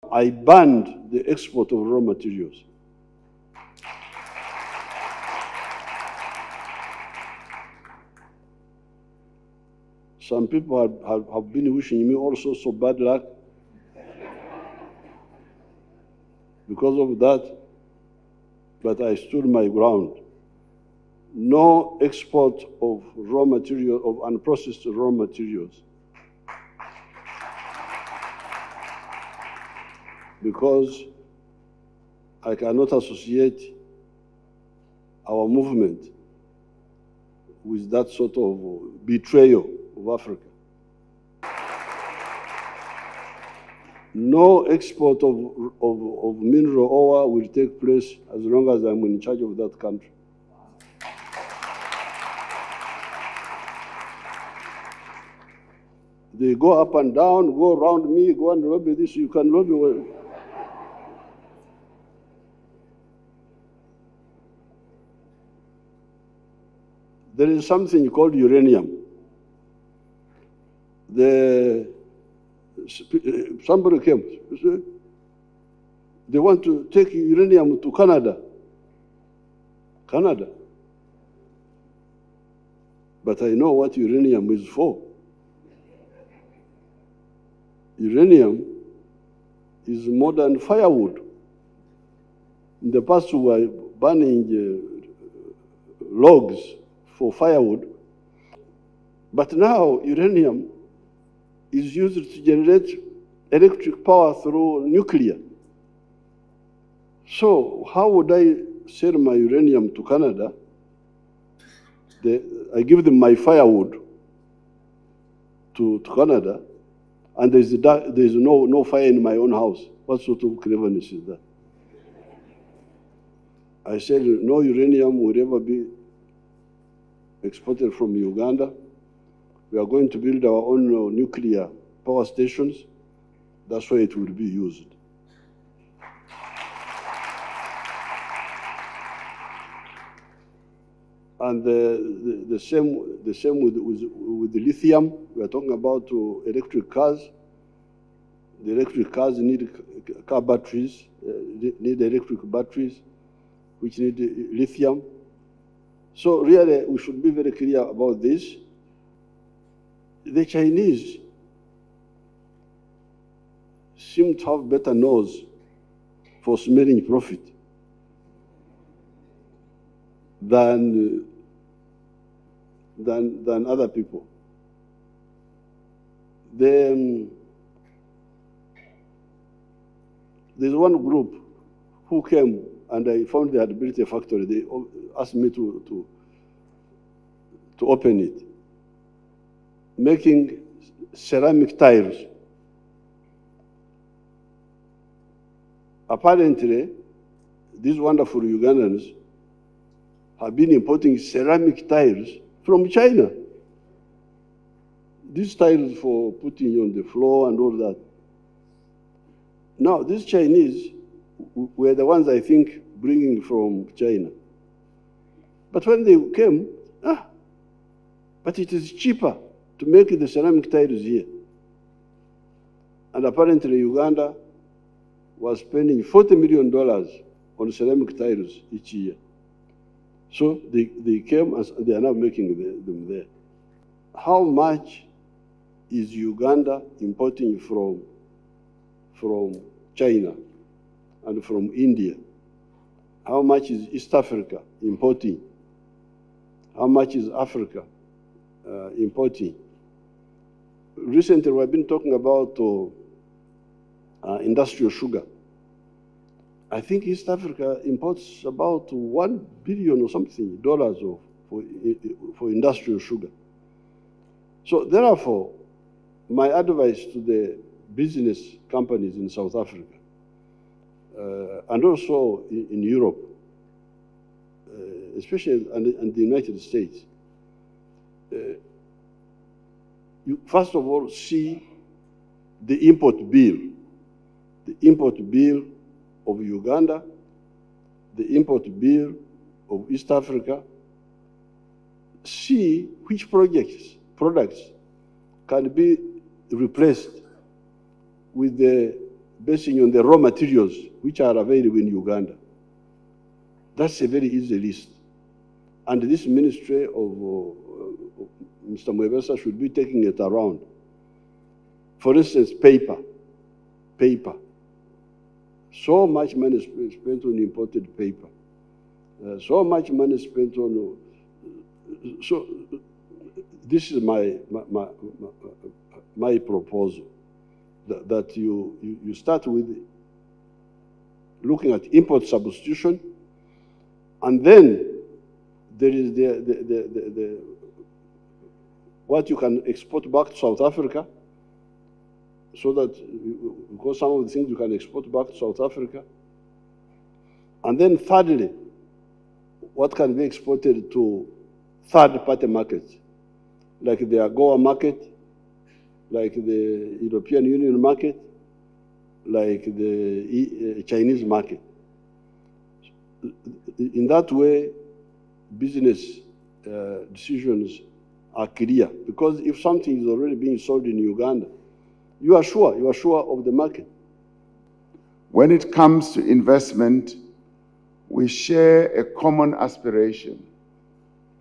I banned the export of raw materials. Some people have been wishing me all sorts of bad luck because of that, but I stood my ground. No export of raw material, of unprocessed raw materials. Because I cannot associate our movement with that sort of betrayal of Africa. No export of mineral ore will take place as long as I'm in charge of that country. They go up and down, go around me, go and lobby this, you can lobby. There is something called uranium. Somebody came, they want to take uranium to Canada. Canada. But I know what uranium is for. Uranium is more than firewood. In the past, we were burning logs for firewood. But now, uranium is used to generate electric power through nuclear. So how would I sell my uranium to Canada? I give them my firewood to Canada, and there's no fire in my own house. What sort of cleverness is that? I said no uranium will ever be exported from Uganda. We are going to build our own nuclear power stations. That's where it will be used. And the same with the lithium. We are talking about electric cars. The electric cars need car batteries, need electric batteries, which need lithium. So really, we should be very clear about this. The Chinese seem to have better nose for smelling profit than other people. There's one group who came and I found they had built a factory. They asked me to open it, making ceramic tiles. Apparently, these wonderful Ugandans have been importing ceramic tiles from China. These tiles for putting on the floor and all that. Now, these Chinese were the ones, I think, bringing from China. But when they came, but it is cheaper to make the ceramic tiles here. And apparently Uganda was spending $40 million on ceramic tiles each year. So they came and they are now making them there. How much is Uganda importing from China and from India? How much is East Africa importing? How much is Africa importing? Recently, we've been talking about industrial sugar. I think East Africa imports about $1 billion or something for industrial sugar. So therefore, my advice to the business companies in South Africa and also in Europe, especially and the United States, you first of all see the import bill of Uganda, the import bill of East Africa. See which products can be replaced with the basing on the raw materials which are available in Uganda. That's a very easy list. And this ministry of Mr. Museveni should be taking it around. For instance, paper. So much money spent on imported paper. So much money spent on... so this is my proposal, that you start with looking at import substitution, and then there is the what you can export back to South Africa, so that, because some of the things you can export back to South Africa. And then thirdly, what can be exported to third-party markets, like the AGOA market, like the European Union market, like the Chinese market. In that way, business decisions are clear, because if something is already being sold in Uganda, you are sure of the market. When it comes to investment, we share a common aspiration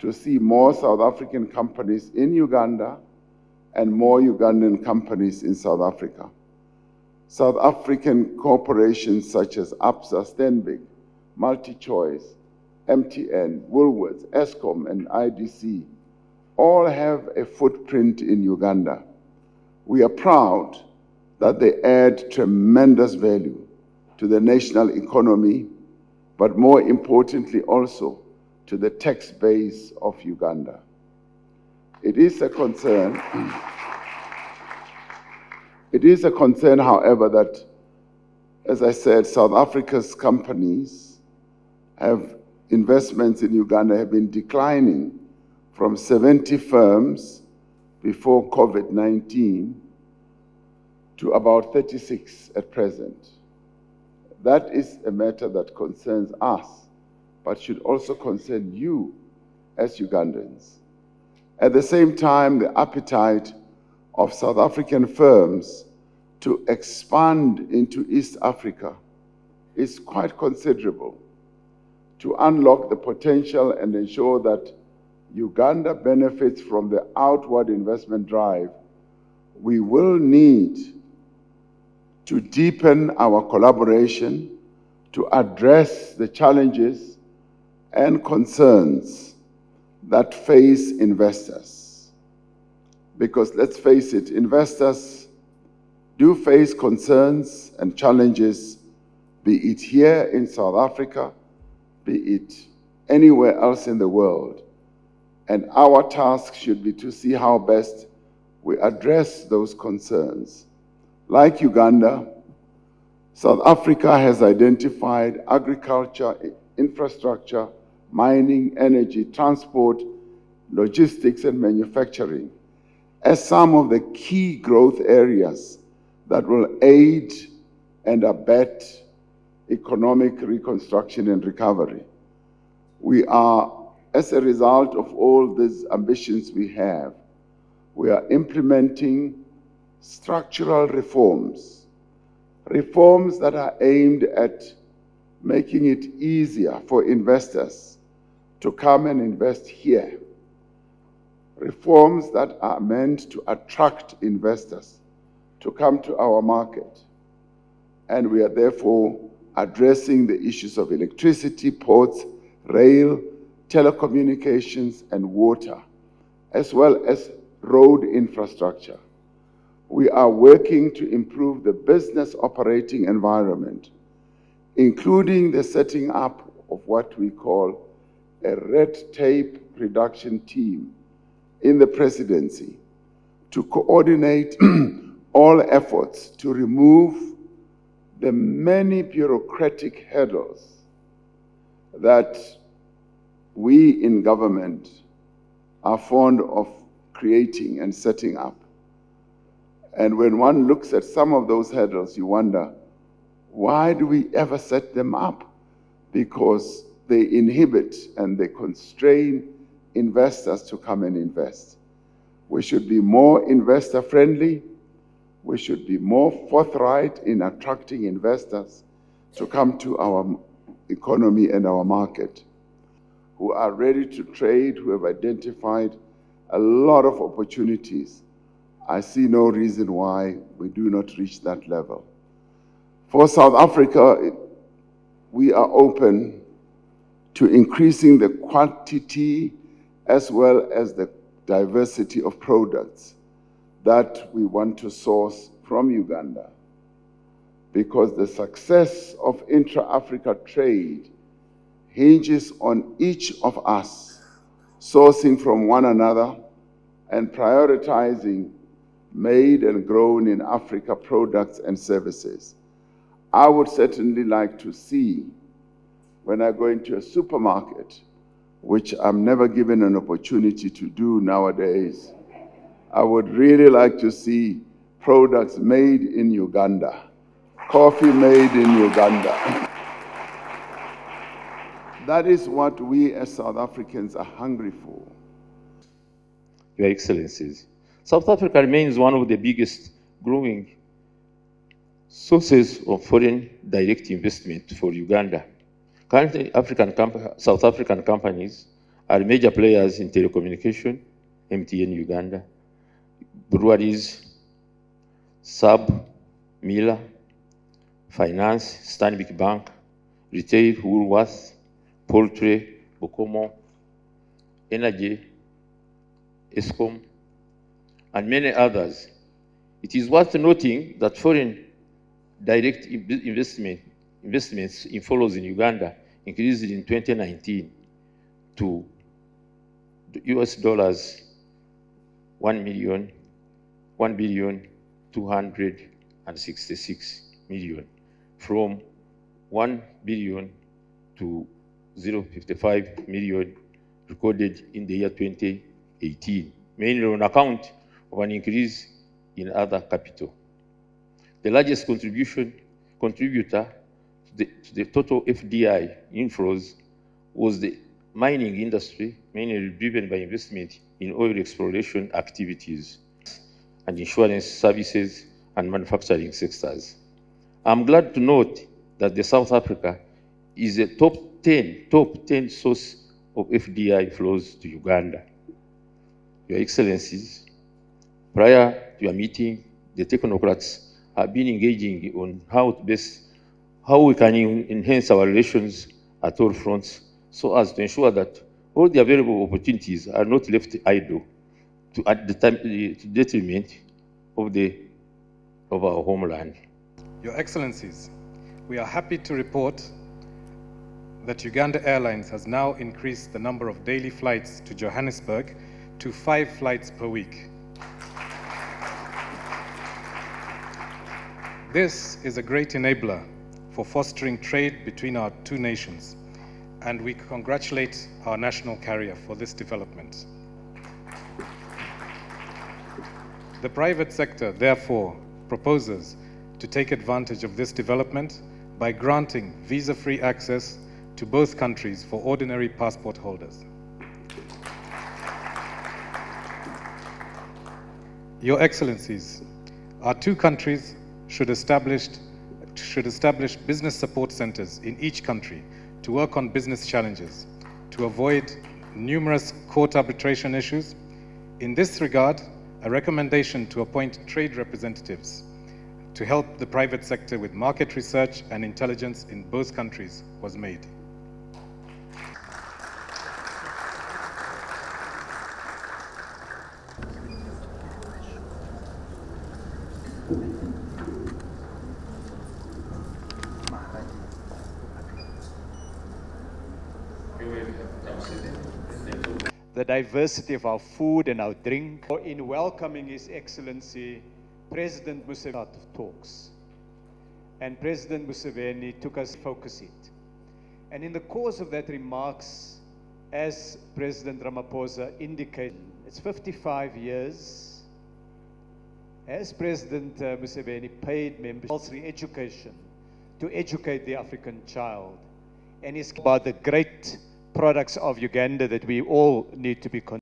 to see more South African companies in Uganda and more Ugandan companies in South Africa. South African corporations such as ABSA, Stenbig, MultiChoice, MTN, Woolworths, Eskom, and IDC all have a footprint in Uganda. We are proud that they add tremendous value to the national economy, but more importantly also to the tax base of Uganda. It is a concern, however, that, as I said, South Africa's companies investments in Uganda have been declining from 70 firms before COVID-19 to about 36 at present. That is a matter that concerns us, but should also concern you as Ugandans. At the same time, the appetite of South African firms to expand into East Africa is quite considerable. To unlock the potential and ensure that Uganda benefits from the outward investment drive, we will need to deepen our collaboration to address the challenges and concerns that face investors. Because let's face it, investors do face concerns and challenges, be it here in South Africa, be it anywhere else in the world. And our task should be to see how best we address those concerns. Like Uganda, South Africa has identified agriculture, infrastructure, mining, energy, transport, logistics, and manufacturing as some of the key growth areas that will aid and abet economic reconstruction and recovery. We are, as a result of all these ambitions we have, we are implementing structural reforms that are aimed at making it easier for investors to come and invest here. Reforms that are meant to attract investors to come to our market. And we are therefore addressing the issues of electricity, ports, rail, telecommunications, and water, as well as road infrastructure. We are working to improve the business operating environment, including the setting up of what we call a red tape reduction team in the presidency to coordinate all efforts to remove the many bureaucratic hurdles that we in government are fond of creating and setting up. And when one looks at some of those hurdles, you wonder, why do we ever set them up? Because they inhibit and they constrain investors to come and invest. We should be more investor friendly. we should be more forthright in attracting investors to come to our economy and our market, who are ready to trade, who have identified a lot of opportunities. I see no reason why we do not reach that level. For South Africa, we are open to increasing the quantity as well as the diversity of products that we want to source from Uganda, because the success of intra-Africa trade hinges on each of us sourcing from one another and prioritizing made and grown in Africa products and services. I would certainly like to see, when I go into a supermarket, which I'm never given an opportunity to do nowadays, I would really like to see products made in Uganda, coffee made in Uganda. That is what we as South Africans are hungry for. Your Excellencies, South Africa remains one of the biggest growing sources of foreign direct investment for Uganda. Currently, South African companies are major players in telecommunication, MTN Uganda, breweries, Sub, Miller, finance, Stanbic Bank, retail, Woolworths, poultry, Bokomo, energy, Eskom, and many others. It is worth noting that foreign direct investments in follows in Uganda increased in 2019 to US dollars 1,266 million, from 1 billion to 0.55 million recorded in the year 2018, mainly on account of an increase in other capital. The largest contributor to the total FDI inflows was the mining industry, mainly driven by investment in oil exploration activities and insurance services and manufacturing sectors. I'm glad to note that the South Africa is a top 10 source of FDI flows to Uganda. Your Excellencies, prior to your meeting, the technocrats have been engaging on how we can enhance our relations at all fronts, so as to ensure that all the available opportunities are not left idle to detriment of our homeland. Your Excellencies, we are happy to report that Uganda Airlines has now increased the number of daily flights to Johannesburg to 5 flights per week. This is a great enabler for fostering trade between our two nations, and we congratulate our national carrier for this development. The private sector, therefore, proposes to take advantage of this development by granting visa-free access to both countries for ordinary passport holders. Your Excellencies, our two countries should establish business support centers in each country to work on business challenges, to avoid numerous court arbitration issues. In this regard, a recommendation to appoint trade representatives to help the private sector with market research and intelligence in both countries was made. The diversity of our food and our drink. In welcoming His Excellency President Museveni talks. And President Museveni took us to focus it. And in the course of that remarks, as President Ramaphosa indicated, it's 55 years as President Museveni paid members compulsory education to educate the African child. And it's about the great products of Uganda that we all need to be